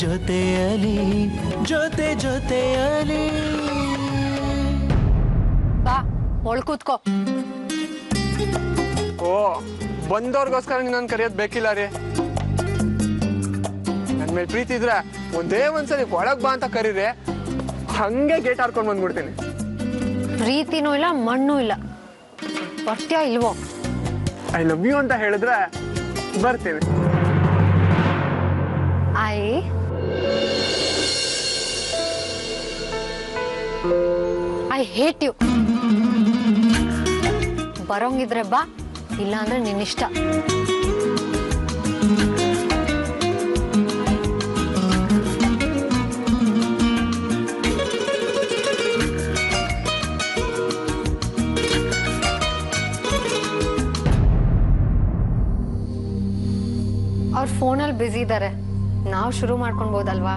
ಜೊತೆಯಲಿ ಜೊತೆ ಜೊತೆಯಲಿ ಬಾ ಒಳ್ ಕೂತ್ಕೋ. ಓ ಬಂದವ್ರಿಗೋಸ್ಕರ ನಾನು ಕರೆಯೋದು ಬೇಕಿಲ್ಲ ರೀ. ನನ್ನ ಮೇಲೆ ಪ್ರೀತಿ ಇದ್ರೆ ಒಂದೇ ಒಂದ್ಸಲಿ ಒಳಗ್ ಬಾ ಅಂತ ಕರೀರಿ, ಹಂಗೆ ಗೇಟ್ ಹಾರ್ಕೊಂಡ್ ಬಂದ್ಬಿಡ್ತೀನಿ. ಪ್ರೀತಿನೂ ಇಲ್ಲ ಮಣ್ಣು ಇಲ್ಲ, ಬರ್ತೀಯಾ ಇಲ್ವೋ? ಐ ಲವ್ ಯು ಅಂತ ಹೇಳಿದ್ರೆ ಬರ್ತೀನಿ. I hate you. ಬರೋಂಗಿದ್ರೆ ಬಾ, ಇಲ್ಲ ಅಂದ್ರೆ ನಿನ್ನಿಷ್ಟ. ಅವ್ರ ಫೋನಲ್ಲಿ ಬ್ಯುಸಿ ಇದ್ದಾರೆ, ನಾವು ಶುರು ಮಾಡ್ಕೊಳ್ಬೋದಲ್ವಾ?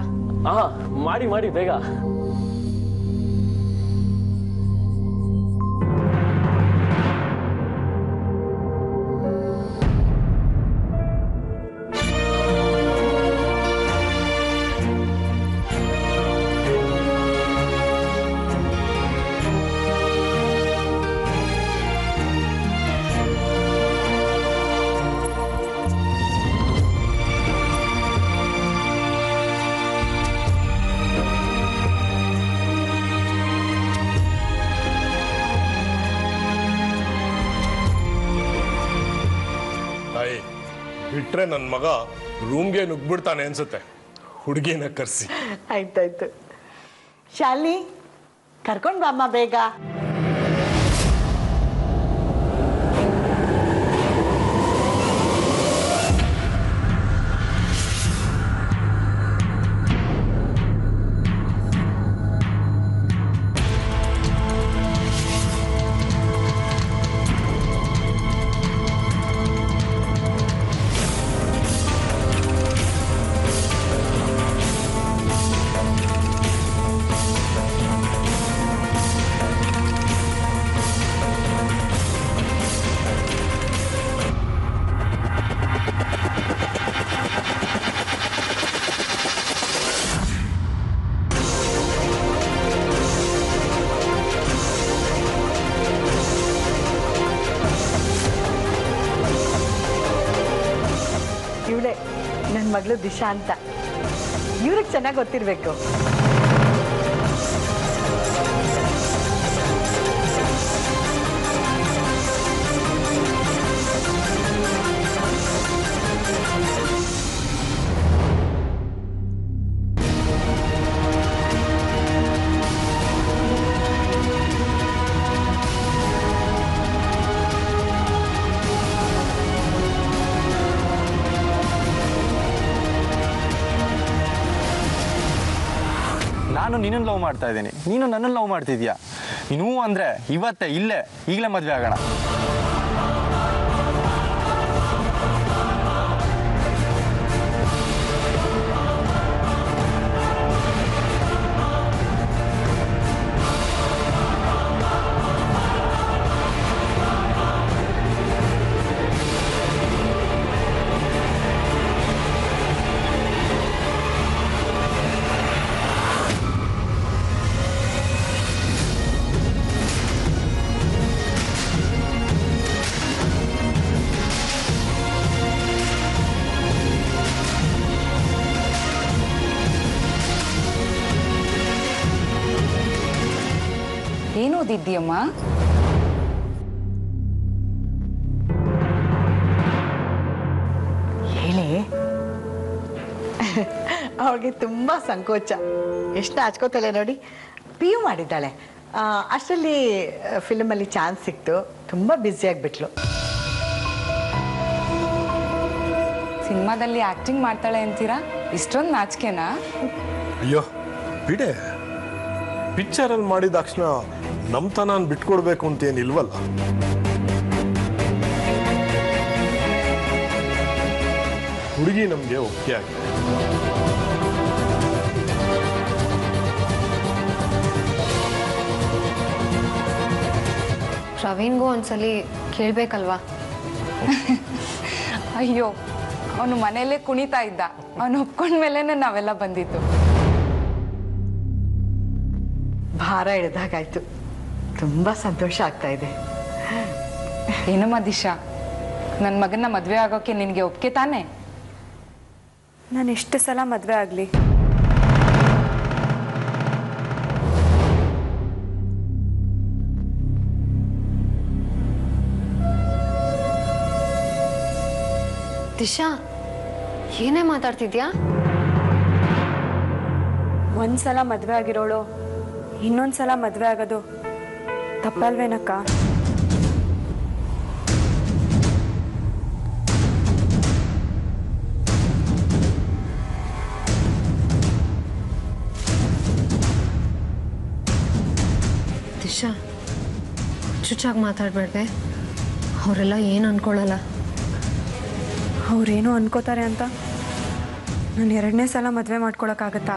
ಮಾಡಿ ಮಾಡಿ ಬೇಗ. ಬಿಟ್ರೆ ನನ್ನ ಮಗ ರೂಮ್ಗೆ ನುಗ್ಬಿಡ್ತಾನೆ ಅನ್ಸುತ್ತೆ. ಹುಡುಗಿನ ಕರ್ಸಿ. ಆಯ್ತಾಯ್ತು. ಶಾಲಿನಿ ಕರ್ಕೊಂಡ್ ಬಾಮ್ಮ ಬೇಗ. ಇವಳೆ ನನ್ನ ಮಗಳು ದಿಶಾ ಅಂತ. ಇವ್ರಿಗೆ ಚೆನ್ನಾಗಿ ಗೊತ್ತಿರಬೇಕು. ನಾನು ನಿನ್ನನ್ನು ಲವ್ ಮಾಡ್ತಾ ಇದ್ದೀನಿ, ನೀನು ನನ್ನನ್ನು ಲವ್ ಮಾಡ್ತಿದ್ಯಾ. ನೀನು ಅಂದರೆ ಇವತ್ತೇ ಇಲ್ಲೇ ಈಗಲೇ ಮದುವೆ ಆಗೋಣ. ಏನು ಓದಿದ್ದೀಯಮ್ಮ? ಹೇಳಿ. ಅವಳಿಗೆ ತುಂಬ ಸಂಕೋಚ, ಎಷ್ಟು ನಾಚ್ಕೋತಾಳೆ ನೋಡಿ. PU ಮಾಡಿದ್ದಾಳೆ. ಅಷ್ಟರಲ್ಲಿ ಫಿಲ್ಮಲ್ಲಿ ಚಾನ್ಸ್ ಸಿಕ್ತು, ತುಂಬ ಬ್ಯುಸಿ ಆಗಿಬಿಟ್ಲು. ಸಿನಿಮಾದಲ್ಲಿ ಆಕ್ಟಿಂಗ್ ಮಾಡ್ತಾಳೆ ಅಂತೀರಾ? ಇಷ್ಟೊಂದು ನಾಚಿಕೆನಾ? ಅಯ್ಯೋ ಬಿಡೆ, ಪಿಕ್ಚರಲ್ಲಿ ಮಾಡಿದ ತಕ್ಷಣ ನಮ್ತನ ಬಿಟ್ಕೊಡ್ಬೇಕು ಅಂತ ಏನಿಲ್ವಲ್ಲ. ಹುಡುಗಿ ನಮಗೆ ಒಪ್ಪಿಗೆ ಆಗಿದೆ. ಪ್ರವೀಣ್ಗೂ ಒಂದ್ಸಲಿ ಕೇಳ್ಬೇಕಲ್ವಾ? ಅಯ್ಯೋ ಅವನು ಮನೆಯಲ್ಲೇ ಕುಣಿತಾ ಇದ್ದ. ಅವನು ಒಪ್ಕೊಂಡ್ಮೇಲೆನೆ ನಾವೆಲ್ಲ ಬಂದಿದ್ದು. ಭಾರ ಇಳಿದಾಗಾಯ್ತು. ತುಂಬ ಸಂತೋಷ ಆಗ್ತಾ ಇದೆ. ಏನಮ್ಮ ದಿಶಾ, ನನ್ನ ಮಗನ ಮದುವೆ ಆಗೋಕೆ ನಿನಗೆ ಒಪ್ಕೆ ತಾನೆ? ನಾನು ಎಷ್ಟು ಸಲ ಮದುವೆ ಆಗಲಿ, ದಿಶಾ, ಏನೇ ಮಾತಾಡ್ತಿದ್ಯಾ? ಒಂದ್ಸಲ ಮದುವೆ ಆಗಿರೋಳು ಇನ್ನೊಂದ್ಸಲ ಮದುವೆ ಆಗೋದು ತಪ್ಪಲ್ವೇನಕ್ಕ? ದಿಶಾ, ಚುಚ್ಚಾಗಿ ಮಾತಾಡ್ಬೇಡ್ವೆ. ಅವರೆಲ್ಲ ಏನು ಅನ್ಕೊಳ್ಳಲ್ಲ. ಅವ್ರೇನು ಅನ್ಕೋತಾರೆ ಅಂತ ನಾನು 2ನೇ ಸಲ ಮದುವೆ ಮಾಡ್ಕೊಳಕ್ಕಾಗತ್ತಾ?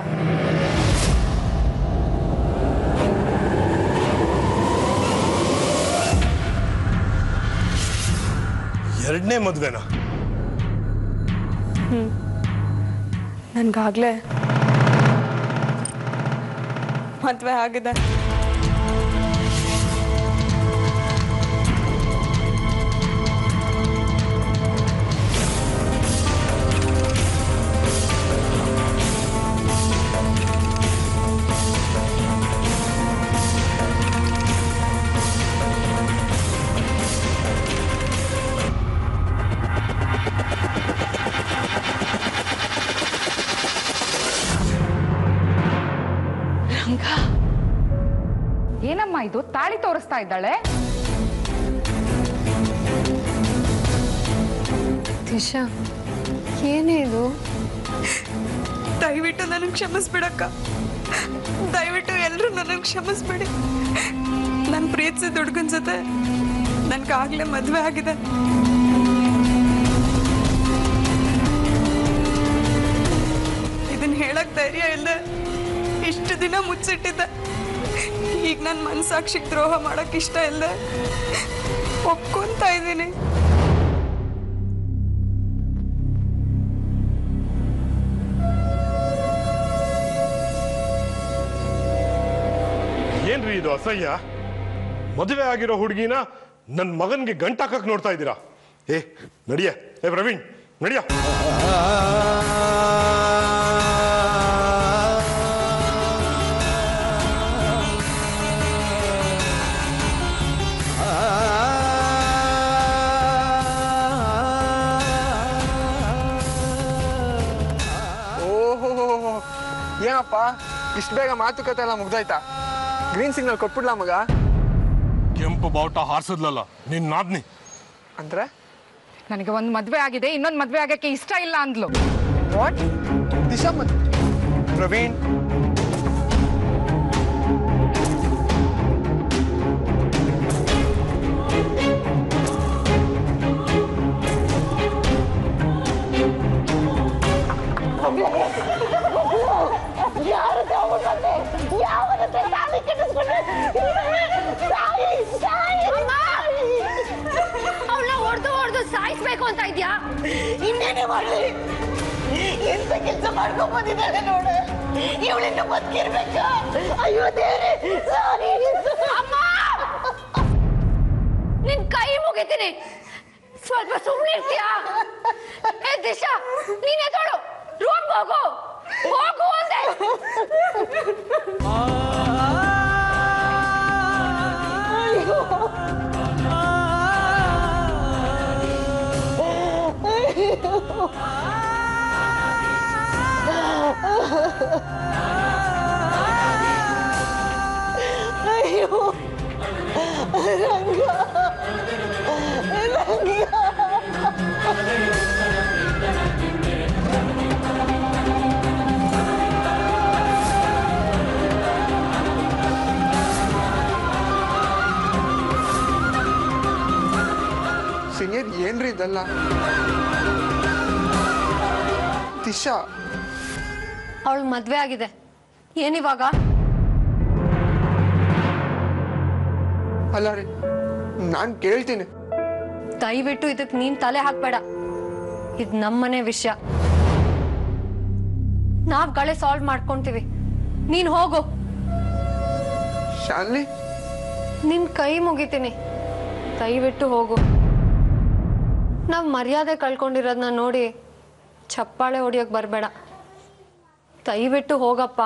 ಎರಡನೇ ಮದ್ವೆನಾ? ನನ್ಗಾಗ್ಲೇ ಮದುವೆ ಆಗಿದೆ. ಏನಮ್ಮ ಇದು, ತಾಳಿ ತೋರಿಸ್ತಾ ಇದ್ದಾಳೆ? ದಿಶಾ, ಏನೇ ಇದು? ದಯವಿಟ್ಟು ನನಗೆ ಕ್ಷಮಿಸ್ಬಿಡಕ್ಕ. ದಯವಿಟ್ಟು ಎಲ್ಲರೂ ನನಗೆ ಕ್ಷಮಿಸ್ಬಿಡಿ. ನನ್ನ ಪ್ರೀತಿಸಿದ ಹುಡುಗನ ಜೊತೆ ನನ್ಗಾಗ್ಲೇ ಮದುವೆ ಆಗಿದೆ. ಇದನ್ನ ಹೇಳಕ್ ಧೈರ್ಯ ಇಲ್ಲದೆ ಇಷ್ಟು ದಿನ ಮುಚ್ಚಿಟ್ಟಿದ್ದೆ. ಈಗ ನನ್ನ ಮನಸಾಕ್ಷಿಗೆ ದ್ರೋಹ ಮಾಡಕ್ ಇಷ್ಟ ಇಲ್ಲದೆ ಒಪ್ಕೊಂತ ಇದ್ದೀನಿ. ಏನ್ರಿ ಇದು ಅಸಹ್ಯ? ಮದುವೆ ಆಗಿರೋ ಹುಡುಗಿನ ನನ್ನ ಮಗನ್ಗೆ ಗಂಟಾಕಕ್ ನೋಡ್ತಾ ಇದ್ದೀರಾ? ನಡಿಯ. ಪ್ರವೀಣ್ ನಡಿಯ. ಏನಪ್ಪ ಇಷ್ಟು ಬೇಗ ಮಾತುಕತೆ ಎಲ್ಲ ಮುಗ್ದಾಯ್ತಾ? ಗ್ರೀನ್ ಸಿಗ್ನಲ್ ಕೊಟ್ಬಿಡ್ಲಾ ಮಗ? ಕೆಂಪು ಬಾವುಟ ಹಾರಿಸಿದ್ಲಲ್ಲ ನಿನ್ ನಾದ್ನಿ ಅಂದ್ರೆ? ನನಗೆ ಒಂದು ಮದುವೆ ಆಗಿದೆ, ಇನ್ನೊಂದು ಮದುವೆ ಆಗಕ್ಕೆ ಇಷ್ಟ ಇಲ್ಲ ಅಂದ್ಲು. ವಾಟ್? ದಿಶಾ ಪ್ರವೀಣ್, ಅವಳ ಹೊಡೆದು ಸಾಯಿಸ್ಬೇಕು ಅಂತ ಇದ್ಯಾ? ಇನ್ನೇನೇ ಮಾಡಲಿ? ಎಂತ ಕೆಲಸ ಮಾಡ್ಕೊಂಡ್ ಬಂದಿದ್ದಾಳೆ ನೋಡು. ಇವಳಿನ್ನು ಬದುಕಿರ್ಬೇಕ? ಅಯ್ಯೋ ದೇವ್ರೆ, ಸಾರಿ. ಅಮ್ಮ, ನಿನ್ ಕೈ ಮುಗಿತೀನಿ, ಸ್ವಲ್ಪ ಸುಮ್ಮನೆ ಇರ್ತೀಯಾ? ದಿಶಾ, ನೀನೇ ತೋಡು, ರೂಮ್ ಹೋಗು ಹೋಗು ಅಂದೆ. ಅಯ್ಯೋ ರಂಗ, ಸೀನಿಯರ್ ಏನ್ರಿ ಇದಲ್ಲ? ದಿಶಾ, ಅವಳು ಮದ್ವೆ ಆಗಿದೆ, ಏನಿವಾಗ? ಅಲ್ಲ ರೀ, ನಾನ್ ಕೇಳ್ತೀನಿ. ದಯವಿಟ್ಟು ಇದಕ್ಕೆ ನೀನ್ ತಲೆ ಹಾಕ್ಬೇಡ. ಇದು ನಮ್ಮನೆ ವಿಷಯ. ನಾವ್ ಗಳೇ ಸಾಲ್ವ್ ಮಾಡ್ಕೊಂತೀವಿ. ನೀನ್ ಹೋಗು. ಶಾಲಿನಿ, ನಿನ್ ಕೈ ಮುಗಿತೀನಿ, ದಯವಿಟ್ಟು ಹೋಗು. ನಾವ್ ಮರ್ಯಾದೆ ಕಳ್ಕೊಂಡಿರೋದನ್ನ ನೋಡಿ ಚಪ್ಪಾಳೆ ಹೊಡಿಯೋಕ್ ಬರ್ಬೇಡ. ದಯವಿಟ್ಟು ಹೋಗಪ್ಪ.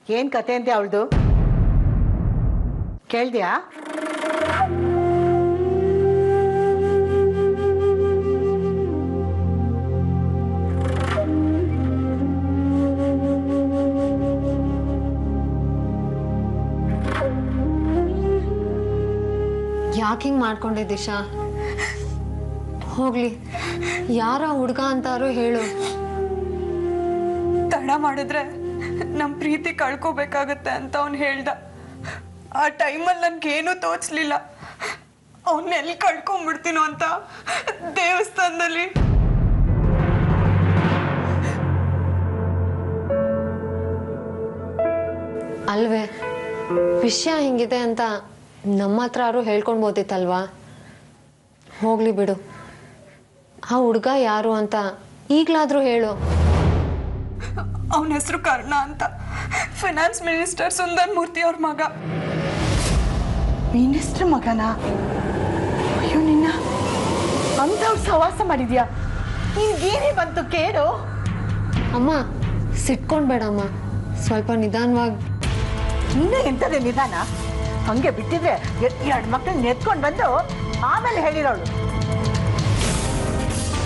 ಏನ್ ಕತೆ ಅಂತೆ ಅವಳ್ದು? ಕೇಳ್ದ್ಯಾ? ಯಾಕೆ ಹಿಂಗ್ ಮಾಡ್ಕೊಂಡೆ ದಿಶಾ? ಹೋಗ್ಲಿ, ಯಾರ ಹುಡ್ಗ ಅಂತಾರು ಹೇಳು. ತಡ ಮಾಡಿದ್ರೆ ನಮ್ ಪ್ರೀತಿ ಕಳ್ಕೋಬೇಕಾಗತ್ತೆ ಅಂತ ಅವ್ನು ಹೇಳ್ದ. ಆ ಟೈಮಲ್ಲಿ ನನ್ಗೇನು ತೋಚ್ಲಿಲ್ಲ. ಅವನ್ನೆಲ್ಲಿ ಕಳ್ಕೊಂಡ್ಬಿಡ್ತೀನೋ ಅಂತ ದೇವಸ್ಥಾನದಲ್ಲಿ. ಅಲ್ವೇ, ವಿಷಯ ಹಿಂಗಿದೆ ಅಂತ ನಮ್ಮ ಹತ್ರ ಯಾರು ಹೇಳ್ಕೊಳ್ಬೋದಿತ್ತಲ್ವಾ? ಹೋಗ್ಲಿ ಬಿಡು. ಆ ಹುಡ್ಗ ಯಾರು ಅಂತ ಈಗ್ಲಾದ್ರೂ ಹೇಳು. ಅವನ ಹೆಸರು ಕರ್ಣ ಅಂತ, ಫೈನಾನ್ಸ್ ಮಿನಿಸ್ಟರ್ ಸುಂದರ್ ಮೂರ್ತಿ ಅವ್ರ ಮಗ. ಮಿನಿಸ್ಟರ್ ಮಗನಾ? ಅಯ್ಯೋ, ನಿನ್ನ ಅಂಥವ್ರು ಸವಾಸ ಮಾಡಿದ್ಯಾ? ನಿನ್ಗೇನೇ ಬಂತು ಕೇಳು. ಅಮ್ಮ, ಸಿಟ್ಕೊಂಡ್ಬೇಡಮ್ಮ, ಸ್ವಲ್ಪ ನಿಧಾನವಾಗಿ. ನೀನೇ ಎಂತದೆ ನಿಧಾನ? ಹಂಗೆ ಬಿಟ್ಟಿದ್ರೆ ಎರಡು ಮಕ್ಕಳನ್ನ ಎತ್ಕೊಂಡು ಬಂದು ಆಮೇಲೆ ಹೇಳಿರೋಳು.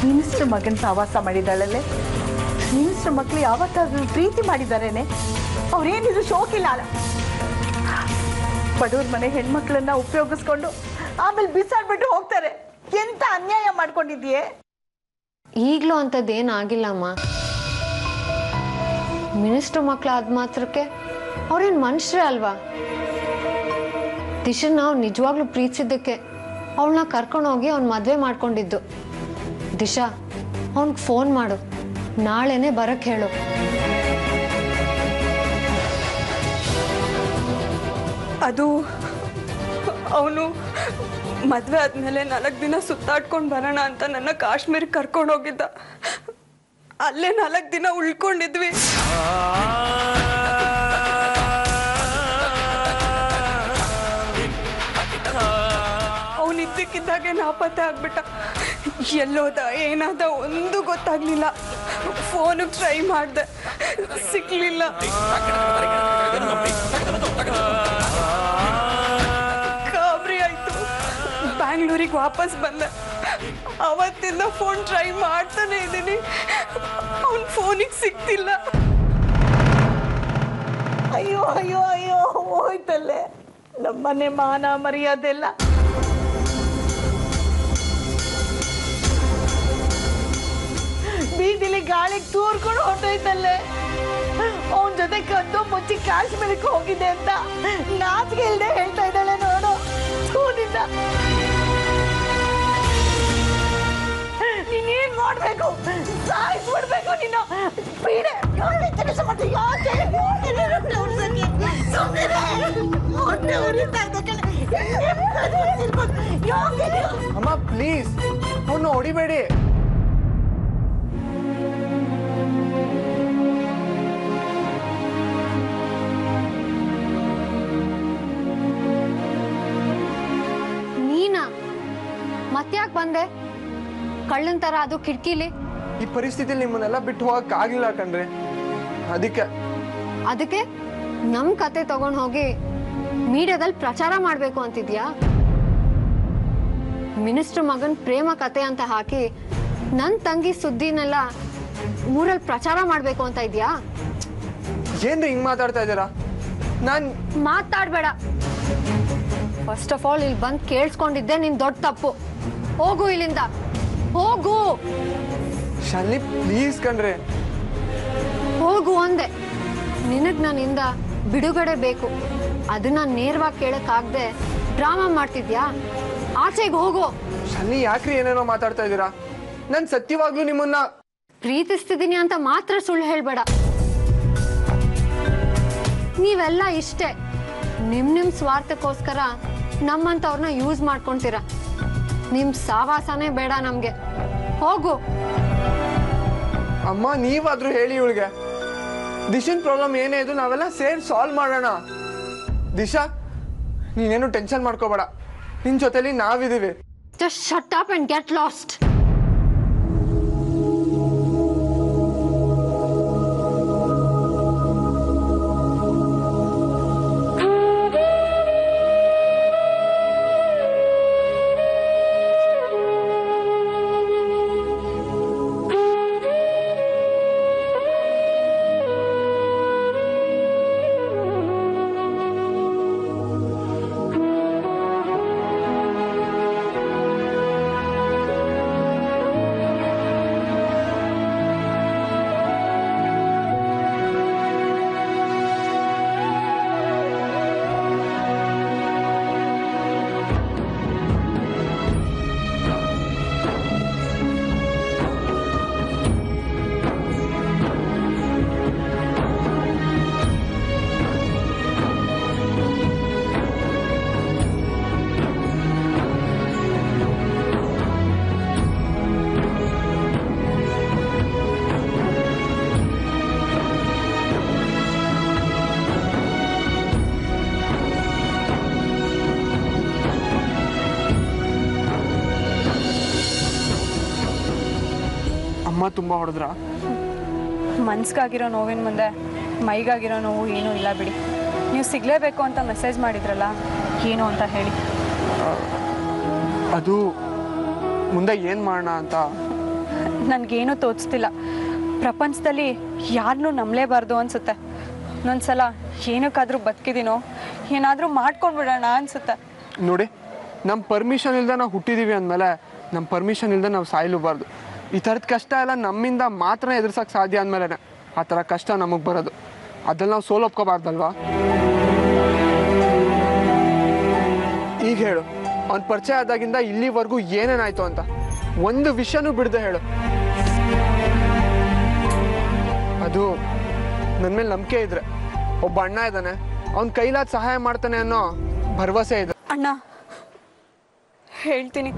ಮಿನಿಸ್ಟರ್ ಮಗನ ಸವಾಸ ಮಾಡಿದಾಳಲ್ಲೇ. ಮಿನಿಸ್ಟರ್ ಮಕ್ಕಳು ಯಾವತ್ತಾದ್ರೂ ಪ್ರೀತಿ ಮಾಡಿದಾರೇನೆ? ಅವ್ರೇನಿದ್ರು ಶೋಕಿಲ್ಲ ಅಲ್ಲ. ಬಡವ್ರ ಮನೆ ಹೆಣ್ಮಕ್ಳನ್ನ ಉಪಯೋಗಿಸ್ಕೊಂಡು ಆಮೇಲೆ ಬಿಸಾಡ್ಬಿಟ್ಟು ಹೋಗ್ತಾರೆ. ಎಂತ ಅನ್ಯಾಯ ಮಾಡ್ಕೊಂಡಿದ್ಯೆ? ಈಗ್ಲೂ ಅಂತದ್ದೇನಾಗಿಲ್ಲಮ್ಮ. ಮಿನಿಸ್ಟರ್ ಮಕ್ಳು ಆದ ಮಾತ್ರಕ್ಕೆ ಅವ್ರೇನ್ ಮನುಷ್ಯರೇ ಅಲ್ವಾ? ದಿಶನ್ ನಾವು ನಿಜವಾಗ್ಲೂ ಪ್ರೀತಿಸಿದ್ದಕ್ಕೆ ಅವಳನ್ನ ಕರ್ಕೊಂಡೋಗಿ ಅವ್ನ ಮದ್ವೆ ಮಾಡ್ಕೊಂಡಿದ್ದು. ದಿಶಾ, ಅವನ್ಗೆ ಫೋನ್ ಮಾಡು, ನಾಳೆನೆ ಬರಕ್ ಹೇಳು. ಅದು ಅವನು ಮದ್ವೆ ಆದ್ಮೇಲೆ 4 ದಿನ ಸುತ್ತಾಡ್ಕೊಂಡು ಬರೋಣ ಅಂತ ನನ್ನ ಕಾಶ್ಮೀರಿಗೆ ಕರ್ಕೊಂಡು ಹೋಗಿದ್ದ. ಅಲ್ಲೇ 4 ದಿನ ಉಳ್ಕೊಂಡಿದ್ವಿ. ಅವನಿದ್ದಕ್ಕಿದ್ದಾಗೆ ನಾಪತ್ತೆ ಆಗ್ಬಿಟ್ಟ. ಎಲ್ಲೋದ ಏನಾದ ಒಂದು ಗೊತ್ತಾಗ್ಲಿಲ್ಲ. ಫೋನಿಗೆ ಟ್ರೈ ಮಾಡಿದೆ, ಸಿಕ್ಲಿಲ್ಲ. ಗಾಬರಿ ಆಯ್ತು. ಬ್ಯಾಂಗ್ಳೂರಿಗೆ ವಾಪಸ್ ಬಂದೆ. ಅವತ್ತಿಂದ ಫೋನ್ ಟ್ರೈ ಮಾಡ್ತಾನೆ ಇದ್ದೀನಿ. ಅವನ್ ಫೋನಿಗೆ ಸಿಕ್ತಿಲ್ಲ. ಅಯ್ಯೋ ಅಯ್ಯೋ ಅಯ್ಯೋ, ಹೋಯ್ತಲ್ಲೇ ನಮ್ಮನೆ ಮಾನ ಮರ್ಯಾದೆಲ್ಲ. ಬೀದಿಲಿ ಗಾಳಿಗೆ ತೂರ್ಕೊಂಡು ಹೊಟ್ಟೋಯ್ತಲ್ಲೇ. ಅವನ ಜೊತೆ ಕದ್ದು ಮುಚ್ಚಿ ಕಾಶ್ಮೀರಕ್ಕೆ ಹೋಗಿದ್ದೆ ಅಂತ ನಾಚಿಕೆ ಇಲ್ಲದೆ ಹೇಳ್ತಾ ಇದ್ದಾಳೆ ನೋಡು. ನಿನ್ನ ನೀನೇನ್ ಮಾಡ್ಬೇಕು? ಸಾಯಿಸ್ಬಿಡ್ಬೇಕು ನೀನು. ಪೀಡೆ ಕೆಲಸ ಮಾಡ್ತೀಯ? ಅಮ್ಮ ಪ್ಲೀಸ್ ಅವನು ಹೊಡಿಬೇಡಿ. ನೀನಾ ಮತ್ತ್ಯಾಕ್ ಬಂದೆ? ಕಳ್ಳನ್ ತರ ಅದು ಕಿಟಕಿಲಿ. ಈ ಪರಿಸ್ಥಿತಿಲಿ ನಿಮ್ಮನ್ನೆಲ್ಲ ಬಿಟ್ಟು ಹೋಗಕ್ ಆಗಿಲ್ಲ ಕಣ್ರಿ. ಅದಕ್ಕೆ ನಮ್ ಕತೆ ತಗೊಂಡ್ ಹೋಗಿ ಮೀಡಿಯಾದಲ್ಲಿ ಪ್ರಚಾರ ಮಾಡ್ಬೇಕು ಅಂತಿದ್ಯಾ? ಮಿನಿಸ್ಟರ್ ಮಗನ್ ಪ್ರೇಮ ಕತೆ ಅಂತ ಹಾಕಿ ನನ್ ತಂಗಿ ಸುದ್ದಿನೆಲ್ಲ ಊರಲ್ಲಿ ಪ್ರಚಾರ ಮಾಡ್ಬೇಕು ಅಂತ ಇದ್ಯಾ? ಏನ್ರಿ ಹಿಂಗ್ ಮಾತಾಡ್ತಾ ಇದ್ದೀರಾ? ನಾನ್ ಮಾತಾಡ್ಬೇಡ. ಫಸ್ಟ್ ಆಫ್ ಆಲ್ ಇಲ್ಲಿ ಬಂದ್ ಕೇಳಿಸ್ಕೊಂಡಿದ್ದೆ ನಿನ್ ದೊಡ್ಡ ತಪ್ಪು. ಹೋಗು ಇಲ್ಲಿಂದ, ಹೋಗು. ಶಾಲಿನಿ ಪ್ಲೀಸ್ ಕಣ್ರಿ. ಹೋಗು ಅಂದೆ. ನಿನಗ್ ನನ್ನಿಂದ ಬಿಡುಗಡೆ ಬೇಕು. ಅದನ್ನ ನೇರವಾಗಿ ಕೇಳಕ್ಕಾಗ್ದೆ ಡ್ರಾಮಾ ಮಾಡ್ತಿದ್ಯಾ? ಆಚೆಗೆ ಹೋಗು. ಶಾಲಿನಿ ಯಾಕ್ರಿ ಏನೇನೋ ಮಾತಾಡ್ತಾ ಇದ್ದೀರಾ? ನಾನ್ ಸತ್ಯವಾಗ್ಲೂ ನಿಮ್ಮನ್ನ ಪ್ರೀತಿಸ್ತಿದ್ದೀನಿ ಅಂತ ಮಾತ್ರ ಸುಳ್ಳು ಹೇಳ್ಬೇಡ. ನೀವೆಲ್ಲ ಇಷ್ಟೇ, ನಿಮ್ ಸ್ವಾರ್ಥಕ್ಕೋಸ್ಕರ ನಮ್ಮಂತವ್ರನ್ನ ಯೂಸ್ ಮಾಡ್ಕೊಂತೀರ. ನಿಮ್ ಸಾವಾಸನೇ ಬೇಡ ನಮ್ಗೆ. ಹೋಗು. ಅಮ್ಮ ನೀವಾದ್ರೂ ಹೇಳಿ ಇವಳಿಗೆ. ದಿಶನ್ ಪ್ರಾಬ್ಲಮ್ ಏನೇ ಇದು ನಾವೆಲ್ಲ ಸೇರಿ ಸಾಲ್ವ್ ಮಾಡೋಣ. ದಿಶಾ ನೀನೇನು ಟೆನ್ಷನ್ ಮಾಡ್ಕೋಬೇಡ, ನಿನ್ ಜೊತೆಲಿ ನಾವಿದೀವಿ. Just shut up and get lost. ಅಮ್ಮ ತುಂಬಾ ಹೊಡೆದ್ರ? ಮನ್ಸ್ಗಾಗಿರೋ ನೋವಿನ ಮುಂದೆ ಮೈಗಾಗಿರೋ ನೋವು ಏನೂ ಇಲ್ಲ ಬಿಡಿ. ನೀವು ಸಿಗಲೇಬೇಕು ಅಂತ ಮೆಸೇಜ್ ಮಾಡಿದ್ರಲ್ಲ, ಏನು ಅಂತ ಹೇಳಿ. ಅದು ಮುಂದೆ ಏನು ಮಾಡೋಣ ಅಂತ ನನಗೇನು ತೋಚ್ತಿಲ್ಲ. ಪ್ರಪಂಚದಲ್ಲಿ ಯಾರನ್ನೂ ನಂಬಲೇಬಾರ್ದು ಅನಿಸುತ್ತೆ. ಒಂದೊಂದ್ಸಲ ಏನಕ್ಕಾದರೂ ಬದುಕಿದ್ದೀನೋ ಏನಾದರೂ ಮಾಡ್ಕೊಂಡ್ಬಿಡೋಣ ಅನಿಸುತ್ತೆ. ನೋಡಿ, ನಮ್ಮ ಪರ್ಮಿಷನ್ ಇಲ್ಲದೆ ನಾವು ಹುಟ್ಟಿದ್ದೀವಿ ಅಂದಮೇಲೆ ನಮ್ಮ ಪರ್ಮಿಷನ್ ಇಲ್ಲದೆ ನಾವು ಸಾಯಲೂಬಾರ್ದು. ಈ ಥರದ ಕಷ್ಟ ಎಲ್ಲ ನಮ್ಮಿಂದ ಮಾತ್ರ ಎದುರ್ಸೋಕ್ಕೆ ಸಾಧ್ಯ ಅಂದಮೇಲೆ ಆ ಥರ ಕಷ್ಟ ನಮಗೆ ಬರೋದು. ಅದ್ರಲ್ಲಿ ನಾವು ಸೋಲೊಪ್ಕೋಬಾರ್ದಲ್ವಾ? ಈಗ ಹೇಳು, ಅವ್ನ ಪರಿಚಯ ಆದಾಗಿಂದ ಇಲ್ಲಿವರೆಗೂ ಏನೇನಾಯ್ತು ಅಂತ ಒಂದು ವಿಷಯನೂ ಬಿಡದೆ ಹೇಳು. ಅದು ನನ್ನ ಮೇಲೆ ನಂಬಿಕೆ ಇದ್ರೆ, ಒಬ್ಬ ಅಣ್ಣ ಇದ್ದಾನೆ, ಅವ್ನ ಕೈಲಾದ ಸಹಾಯ ಮಾಡ್ತಾನೆ ಅನ್ನೋ ಭರವಸೆ ಇದೆ. ಅಣ್ಣ ಹೇಳ್ತೀನಿ,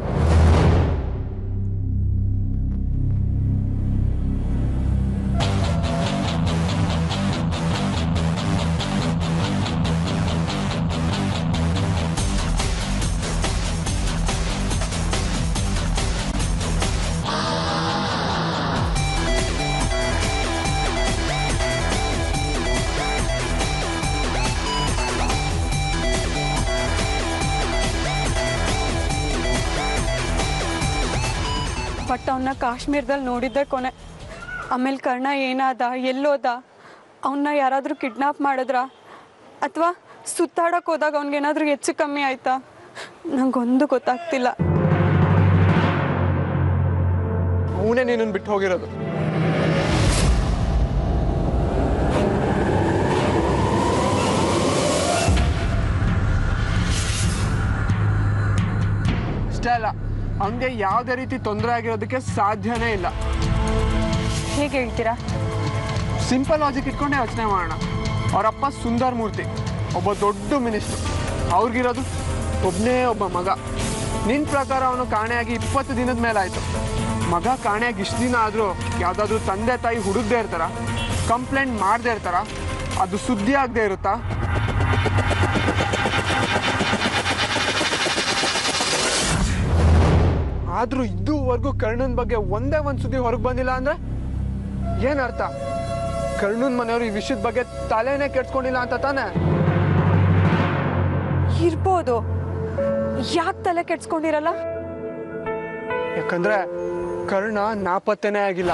ಬಟ್ ಅವನ್ನ ಕಾಶ್ಮೀರದಲ್ಲಿ ನೋಡಿದ್ದೆ ಕೊನೆ. ಆಮೇಲೆ ಕರ್ಣ ಏನಾದ, ಎಲ್ಲೋದ, ಅವನ್ನ ಯಾರಾದರೂ ಕಿಡ್ನಾಪ್ ಮಾಡಿದ್ರ ಅಥವಾ ಸುತ್ತಾಡಕ್ಕೆ ಹೋದಾಗ ಅವ್ನಿಗೇನಾದರೂ ಹೆಚ್ಚು ಕಮ್ಮಿ ಆಯ್ತಾ? ನಂಗೊಂದು ಗೊತ್ತಾಗ್ತಿಲ್ಲ. ಅವನೇ ನೀನನ್ನು ಬಿಟ್ಟು ಹೋಗಿರೋದು. ಅವನಿಗೆ ಯಾವುದೇ ರೀತಿ ತೊಂದರೆ ಆಗಿರೋದಕ್ಕೆ ಸಾಧ್ಯನೇ ಇಲ್ಲ. ಹೇಗೆ ಹೇಳ್ತೀರಾ? ಸಿಂಪಲ್ ಲಾಜಿಕ್ ಇಟ್ಕೊಂಡೇ ಯೋಚನೆ ಮಾಡೋಣ. ಅವರಪ್ಪ ಸುಂದರ್ ಮೂರ್ತಿ ಒಬ್ಬ ದೊಡ್ಡ ಮಿನಿಸ್ಟ್ರು, ಅವ್ರಿಗಿರೋದು ಒಬ್ಬನೇ ಒಬ್ಬ ಮಗ. ನಿನ್ನ ಪ್ರಕಾರ ಅವನು ಕಾಣೆಯಾಗಿ 20 ದಿನದ ಮೇಲೆ ಆಯಿತು. ಮಗ ಕಾಣೆಯಾಗಿ ಇಷ್ಟು ದಿನ ಆದರೂ ಯಾವುದಾದ್ರೂ ತಂದೆ ತಾಯಿ ಹುಡುಗದೇ ಇರ್ತಾರ, ಕಂಪ್ಲೇಂಟ್ ಮಾಡದೇ ಇರ್ತಾರ, ಅದು ಸುದ್ದಿ ಆಗದೆ ಇರುತ್ತಾ? ಆದರೂ ಇದುವರೆಗೂ ಕರ್ಣನ್ ಬಗ್ಗೆ ಒಂದೇ ಒಂದು ಸುದ್ದಿ ಹೊರಗೆ ಬಂದಿಲ್ಲ ಅಂದರೆ ಏನರ್ಥ? ಕರ್ಣನ್ ಮನೆಯವರು ಈ ವಿಷಯದ ಬಗ್ಗೆ ತಲೆನೇ ಕೆಡ್ಸ್ಕೊಂಡಿಲ್ಲ ಅಂತ ತಾನೆ? ಇರ್ಬೋದು. ಯಾಕೆ ತಲೆ ಕೆಡ್ಸ್ಕೊಂಡಿರಲ್ಲ? ಯಾಕಂದ್ರೆ ಕರ್ಣ ನಾಪತ್ತೆನೇ ಆಗಿಲ್ಲ.